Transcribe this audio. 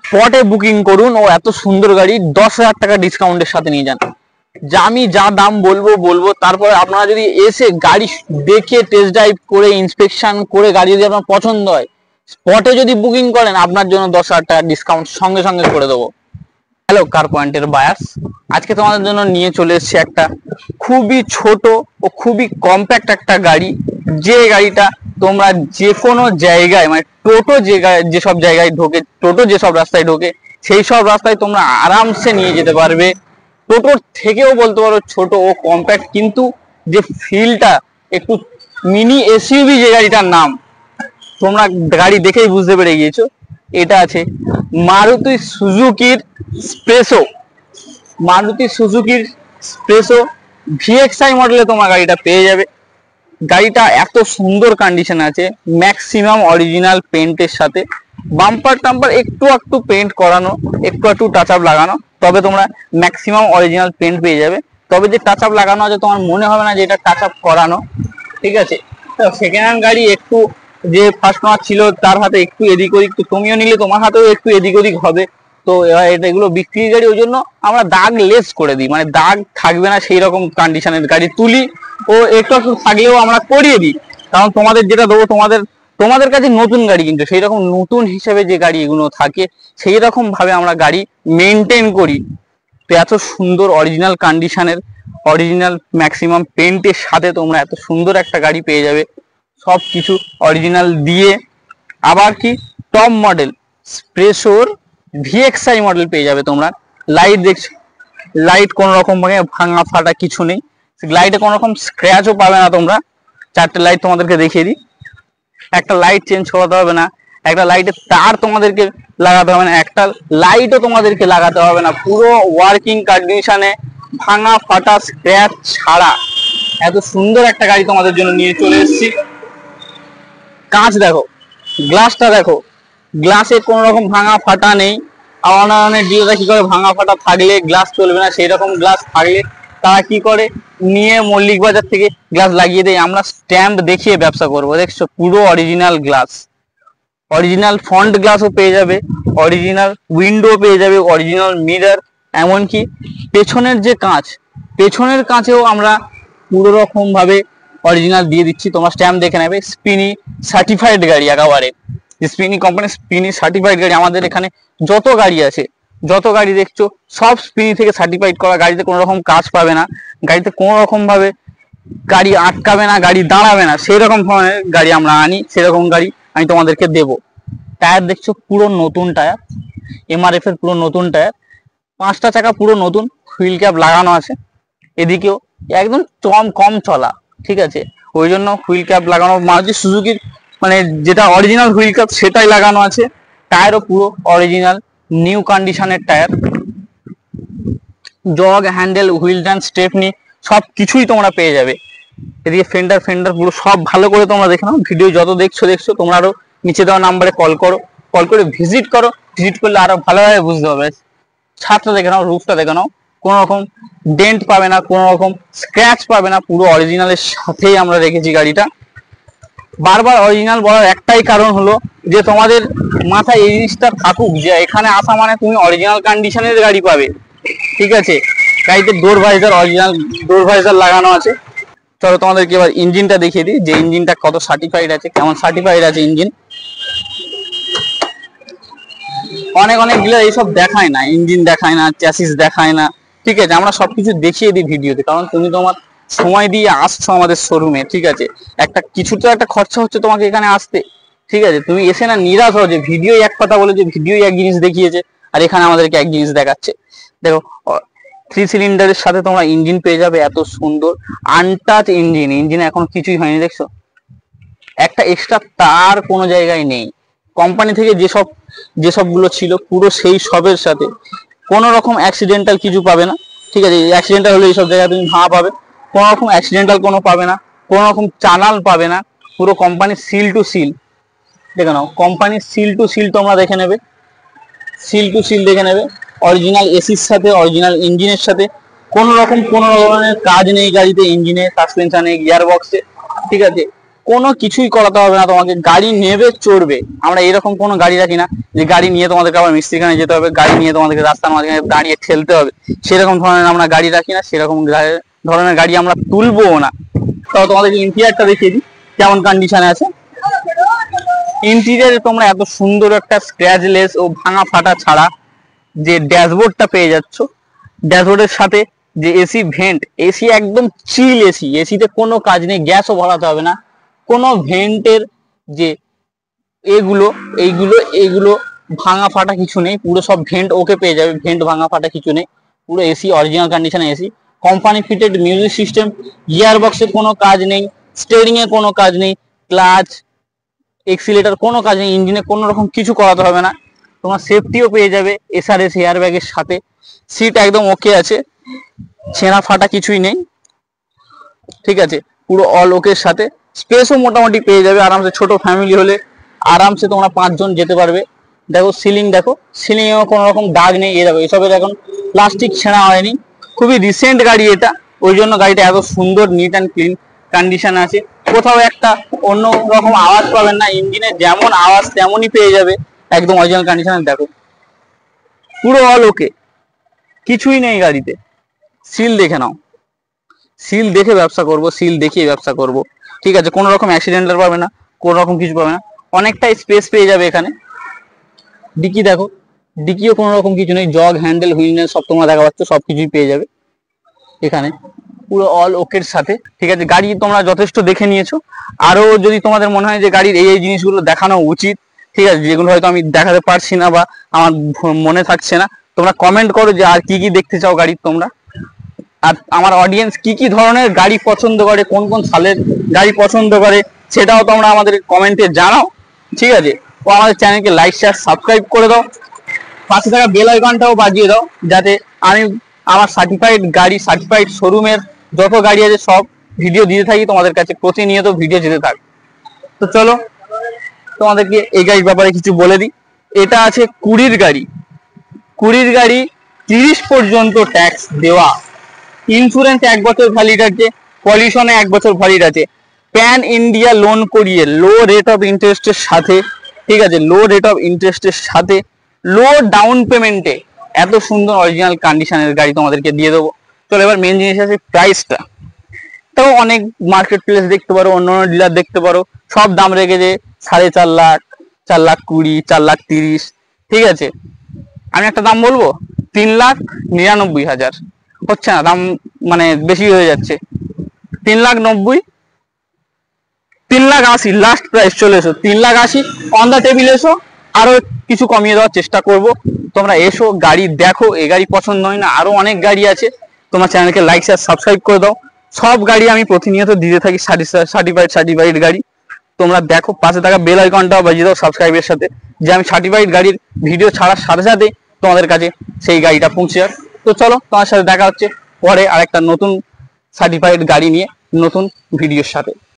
স্পটে বুকিং করুন ও এত সুন্দর গাড়ি 10,000 টাকা ডিসকাউন্টের সাথে নিয়ে যান। যা আমি যা দাম বলবো তারপরে আপনারা যদি এসে গাড়ি দেখে টেস্ট ড্রাইভ করে ইন্সপেকশন করে গাড়ি যদি আপনার পছন্দ হয়, স্পটে যদি বুকিং করেন আপনার জন্য 10,000 টাকা ডিসকাউন্ট সঙ্গে সঙ্গে করে দেবো। হ্যালো কার পয়েন্টের বায়ার্স, আজকে তোমাদের জন্য নিয়ে চলে এসেছি একটা খুবই ছোট ও খুবই কম্প্যাক্ট একটা গাড়ি, যে গাড়িটা তোমরা যে কোনো জায়গায় মানে টোটো যেসব জায়গায় ঢোকে, টোটো যেসব রাস্তায় ঢোকে সেই সব রাস্তায় তোমরা আরামসে নিয়ে যেতে পারবে। টোটোর থেকেও বলতে পারো ছোট ও কম্প্যাক্ট, কিন্তু যে ফিলটা একটু মিনি এসইউভি যে গাড়িটার নাম তোমরা গাড়ি দেখেই বুঝতে পেরে গিয়েছো। এটা আছে মারুতি সুজুকির স্পেসো। মারুতি সুজুকির স্পেসো ভিএক্সআই মডেলে তোমার গাড়িটা পেয়ে যাবে। গাড়িটা এত সুন্দর কন্ডিশন আছে, ম্যাক্সিমাম অরিজিনাল পেন্টের সাথে, বাম্পার টাম্পার একটু একটু পেন্ট করানো, একটু একটু টাচ আপ লাগানো, তবে তোমরা ম্যাক্সিমাম অরিজিনাল পেন্ট পেয়ে যাবে। তবে যে টাচ আপ লাগানো আছে তোমার মনে হবে না যে এটা টাচ আপ করানো, ঠিক আছে। সেকেন্ড হ্যান্ড গাড়ি একটু যে ফার্স্ট ওনার ছিল তার হাতে একটু এদিক ওদিক, তো তুমিও নিলে তোমার হাতেও একটু এদিক ওদিক হবে। তো এগুলো বিক্রি গাড়ি, ওই জন্য আমরা দাগ লেস করে দিই, মানে দাগ থাকবে না সেই রকম কন্ডিশনের গাড়ি তুলি ও একটু একটু থাকলেও আমরা করিয়ে দিই। কারণ তোমাদের যেটা দেবো তোমাদের কাছে নতুন গাড়ি, কিন্তু সেই রকম নতুন হিসেবে যে গাড়ি এগুলো থাকে সেই রকম ভাবে আমরা গাড়ি মেনটেন করি। তো এত সুন্দর অরিজিনাল কন্ডিশনের অরিজিনাল ম্যাক্সিমাম পেন্টের সাথে তোমরা এত সুন্দর একটা গাড়ি পেয়ে যাবে, সব কিছু অরিজিনাল দিয়ে। আবার কি টপ মডেল স্পেসোর ভিএক্সআই মডেল পেয়ে যাবে তোমরা। লাইট দেখছো, লাইট কোনো রকম ভাঙা ফাটা কিছু নেই, লাইটে কোনো রকম স্ক্র্যাচও পাবে না তোমরা। চারটে লাইট তোমাদেরকে দেখিয়ে দিই। একটা লাইট চেঞ্জ করাতে হবে না, একটা লাইটের তার তোমাদেরকে লাগাতে হবে না, একটা লাইটও তোমাদেরকে লাগাতে হবে না, পুরো ওয়ার্কিং কন্ডিশনে ভাঙা ফাটা স্ক্র্যাচ ছাড়া এত সুন্দর একটা গাড়ি তোমাদের জন্য নিয়ে চলে এসেছি। কাঁচ দেখো, গ্লাসটা দেখো, গ্লাসে কোনো রকম ভাঙা ফাটা নেই। অনেক ডিলাররা কি করে, ভাঙা ফাটা থাকলে গ্লাস চলবে না, সেই রকম গ্লাস থাকলে তারা কি করে নিয়ে মল্লিক বাজার থেকে গ্লাস লাগিয়ে দেয়। আমরা স্ট্যাম্প দেখিয়ে ব্যবসা করবো। দেখছো পুরো অরিজিনাল গ্লাস, অরিজিনাল ফ্রন্ট গ্লাসও পেয়ে যাবে, অরিজিনাল উইন্ডো পেয়ে যাবে, অরিজিনাল মিরর, এমনকি পেছনের যে কাঁচ, পেছনের কাঁচেও আমরা পুরো রকম ভাবে অরিজিনাল দিয়ে দিচ্ছি। তোমরা স্ট্যাম্প দেখে নেবে। স্পিনি সার্টিফাইড গাড়ি, একেবারে স্পিনি কোম্পানির স্পিনি সার্টিফাইড গাড়ি। আমাদের এখানে যত গাড়ি আছে, যত গাড়ি দেখছো সব স্পিনি থেকে সার্টিফাইড করা। গাড়িতে কোনো রকম কাজ পাবে না, গাড়িতে কোনো রকম ভাবে গাড়ি আটকাবে না, গাড়ি দাঁড়াবে না, সেই রকম ধরনের গাড়ি আমরা আনি, সেরকম গাড়ি আমি তোমাদেরকে দেবো। টায়ার দেখছো পুরো নতুন টায়ার, এমআরএফ এর পুরো নতুন টায়ার, 5টা চাকা পুরো নতুন, হুইল ক্যাপ লাগানো আছে। এদিকেও একদম কম চলা, ঠিক আছে, ওই জন্য হুইল ক্যাপ লাগানো। মারুতি সুজুকির মানে যেটা অরিজিনাল হুইল ক্যাপ সেটাই লাগানো আছে। টায়ারও পুরো অরিজিনাল নিউ কন্ডিশনের tyre. Jug, handle, wheel stand, Stepney সব কিছুই তোমরা পেয়ে যাবে। এদিকে ফেন্ডার পুরো সব ভালো করে তোমরা দেখে নাও। ভিডিও যত দেখছো তোমরা আরো নিচে দেওয়া নাম্বারে কল করে ভিজিট করলে আরো ভালোভাবে বুঝতে পারবে। ছাদটা দেখে নাও, রুফটা দেখে নাও, কোনো রকম ডেন্ট পাবে না, কোনো রকম স্ক্র্যাচ পাবে না, পুরো অরিজিনালের সাথেই আমরা রেখেছি গাড়িটা। বারবার অরিজিনাল বলার একটাই কারণ হলো যে তোমাদের মাথায় এই জিনিসটা থাকুক যে এখানে আসা মানে তুমি অরিজিনাল কন্ডিশনের গাড়ি পাবে, ঠিক আছে। গাড়িতে ডোর ভাইজার, অরিজিনাল ডোর ভাইজার লাগানো আছে। চলো তোমাদেরকে এবার ইঞ্জিনটা দেখিয়ে দিই যে ইঞ্জিনটা কত সার্টিফাইড আছে, কেমন সার্টিফাইড আছে ইঞ্জিন। অনেক ডিলার এইসব দেখায় না, ইঞ্জিন দেখায় না, চ্যাসিস দেখায় না, ঠিক আছে। আমরা সবকিছু দেখিয়ে দিই ভিডিওতে, কারণ তুমি তোমার সময় দিয়ে আসছো আমাদের শোরুমে, ঠিক আছে। কিছু তো একটা খরচা হচ্ছে তোমাকে এখানে আসতে, ঠিক আছে। তুমি এসে না নিরাশ হও যে ভিডিও এক কথা বলে, যে ভিডিও এক জিনিস দেখিয়েছে আর এখানে আমাদেরকে এক জিনিস দেখাচ্ছে। দেখো 3 সিলিন্ডারের সাথে তোমরা ইঞ্জিন পেয়ে যাবে, এত সুন্দর আনটাচ ইঞ্জিন এখন কিছুই হয়নি। দেখছো একটা এক্সট্রা তার কোনো জায়গায় নেই। কোম্পানি থেকে যেসবগুলো ছিল পুরো সেই সবের সাথে, কোনো রকম অ্যাক্সিডেন্টাল কিছু পাবে না, ঠিক আছে। অ্যাক্সিডেন্টাল হলে এইসব জায়গায় তুমি ভাঙা পাবে, কোনো রকম অ্যাক্সিডেন্টাল কোনো পাবে না, কোনো রকম চালান পাবে না। পুরো কোম্পানির সিল টু সিল দেখে নাও, কোম্পানির সিল টু সিল তোমরা দেখে নেবে, সিল টু সিল দেখে নেবে। অরিজিনাল এসির সাথে, অরিজিনাল ইঞ্জিনের সাথে কোনো ধরনের কাজ নেই গাড়িতে, ইঞ্জিনে, সাসপেনশনে, গিয়ার বক্সে, ঠিক আছে। কোনো কিছুই করাতে হবে না তোমাকে, গাড়ি নেবে চড়বে। আমরা এরকম কোনো গাড়ি রাখি না যে গাড়ি নিয়ে তোমাদেরকে আবার মিস্ত্রিখানে যেতে হবে, গাড়ি নিয়ে তোমাদেরকে রাস্তার মাঝখানে দাঁড়িয়ে ঠেলতে হবে, সেরকম ধরনের আমরা গাড়ি রাখি না, সেরকম ধরনের গাড়ি আমরা তুলবো না। তাও তোমাদেরকে ইন্টেরিয়রটা দেখিয়ে দিই কেমন কন্ডিশনে আছে। ইন্টেরিয়রে তোমরা এত সুন্দর একটা স্ক্র্যাচলেস ও ভাঙা ফাটা ছাড়া যে ড্যাশবোর্ডটা পেয়ে যাচ্ছ, ড্যাশবোর্ডের সাথে যে এসি ভেন্ট, এসি একদম চিল এসি, এসিতে কোনো কাজ নেই, গ্যাসও ভরাতে হবে না, কোনো ভেন্টের যে এইগুলো ভাঙা ফাটা কিছু নেই, পুরো সব ভেন্ট ওকে পেয়ে যাবে, ভেন্ট ভাঙা ফাটা কিছু নেই, পুরো এসি অরিজিনাল কন্ডিশনে AC. Company fitted music system, gear বক্সের কোনো কাজ নেই, স্টিয়ারিং এর কোনো কাজ নেই, ক্লাচ এক্সিলেটর কোনো কাজ নেই, ইঞ্জিনে কোনো রকম কিছু করাতে হবে না। তোমার সেফটিও পেয়ে যাবে এসআরএস এয়ার ব্যাগের সাথে। সিট একদম ওকে আছে, ছেঁড়া ফাটা কিছুই নেই, ঠিক আছে, পুরো অল ওকের সাথে। স্পেসও মোটামুটি পেয়ে যাবে আরামসে, ছোট ফ্যামিলি হলে আরামসে তোমরা 5 জন যেতে পারবে। দেখো সিলিং, দেখো সিলিং এও কোনো রকম দাগ নেই, এই দেখো এসবের এখন প্লাস্টিক ছেঁড়া হয়নি, খুবই রিসেন্ট গাড়ি এটা, ওই জন্য গাড়িটা এত সুন্দর নিট অ্যান্ড ক্লিন কন্ডিশন আছে। কোথাও একটা অন্য রকম আওয়াজ পাবেন না, ইঞ্জিনের যেমন আওয়াজ তেমনই পেয়ে যাবে, একদম অরিজিনাল কন্ডিশনে। দেখো পুরো অল ওকে, কিছুই নেই গাড়িতে। সিল দেখে নাও, সিল দেখে ব্যবসা করব, সিল দেখিয়ে ব্যবসা করব, ঠিক আছে, কোনো রকম অ্যাক্সিডেন্টাল পাবে না, কোনো রকম কিছু পাবে না, অনেকটাই স্পেস পেয়ে যাবে এখানে। ডিকি দেখো, ডিকিও কোনো রকম কিছু নেই, জগ হ্যান্ডেল হুইল সব তোমরা দেখা পাচ্ছ, সবকিছুই পেয়ে যাবে এখানে, পুরো অল ওকের সাথে, ঠিক আছে। গাড়ি তোমরা যথেষ্ট দেখে নিয়েছো, আরো যদি তোমাদের মনে হয় যে গাড়ির এই জিনিসগুলো দেখানো উচিত, ঠিক আছে, যেগুলো হয়তো আমি দেখাতে পারছি না বা আমার মনে থাকছে না, তোমরা কমেন্ট করো যে আর কি কি দেখতে চাও গাড়ির তোমরা। আর আমার অডিয়েন্স কি কি ধরনের গাড়ি পছন্দ করে, কোন কোন সালের গাড়ি পছন্দ করে, সেটাও তোমরা আমাদের কমেন্টে জানাও, ঠিক আছে। ও আমাদের চ্যানেলকে লাইক শেয়ার সাবস্ক্রাইব করে দাও, পাশে থাকা বেল আইকনটাও বাজিয়ে দাও, যাতে আমি আমার সার্টিফাইড গাড়ি, সার্টিফাইড শোরুমের যত গাড়ি আছে সব ভিডিও দিতে থাকি তোমাদের কাছে, প্রতিনিয়ত ভিডিও যেতে থাক। তো চলো তোমাদেরকে এই গাড়ির ব্যাপারে কিছু বলে দিই। এটা আছে 20 গাড়ি, 20 গাড়ি 30 পর্যন্ত ট্যাক্স দেওয়া, ইন্স্যুরেন্স 1 বছর ভ্যালিড আছে, পলিউশনে 1 বছর ভ্যালিড আছে, প্যান ইন্ডিয়া লোন করিয়ে লো রেট অফ ইন্টারেস্টের সাথে, ঠিক আছে, লো রেট অফ ইন্টারেস্টের সাথে লো ডাউন পেমেন্টে এত সুন্দর অরিজিনাল কন্ডিশনের গাড়ি তোমাদেরকে দিয়ে দেবো। চলো এবার মেন জিনিস আছে প্রাইসটা। তো অনেক মার্কেট প্লেস দেখতে পারো, অন্য অন্য ডিলার দেখতে পারো, সব দাম রেখেছে 4.5 লাখ, 4,20,000, 4,30,000, ঠিক আছে। আমি একটা দাম বলবো, 3,99,000 হচ্ছে না, দাম মানে বেশি হয়ে যাচ্ছে। 3,90,000, 3,80,000 লাস্ট প্রাইস, চলে এসো 3,80,000 অন দা টেবিল, এসো আরো কিছু কমিয়ে দেওয়ার চেষ্টা করব। তোমরা এসো, গাড়ি দেখো, এই গাড়ি পছন্দ হয় না, আরো অনেক গাড়ি আছে। তোমার চ্যানেলকে লাইক শেয়ার সাবস্ক্রাইব করে দাও, সব গাড়ি আমি প্রতিনিয়ত দিতে থাকি, সার্টিফাইড গাড়ি। তোমরা দেখো, পাশে থাকা বেল আইকনটাও বাজিয়ে দাও সাবস্ক্রাইবের সাথে, যে আমি সার্টিফাইড গাড়ির ভিডিও ছাড়ার সাথে সাথে তোমাদের কাছে সেই গাড়িটা পৌঁছে যাক। তো চলো তোমার সাথে দেখা হচ্ছে পরে আরেকটা নতুন সার্টিফাইড গাড়ি নিয়ে, নতুন ভিডিওর সাথে।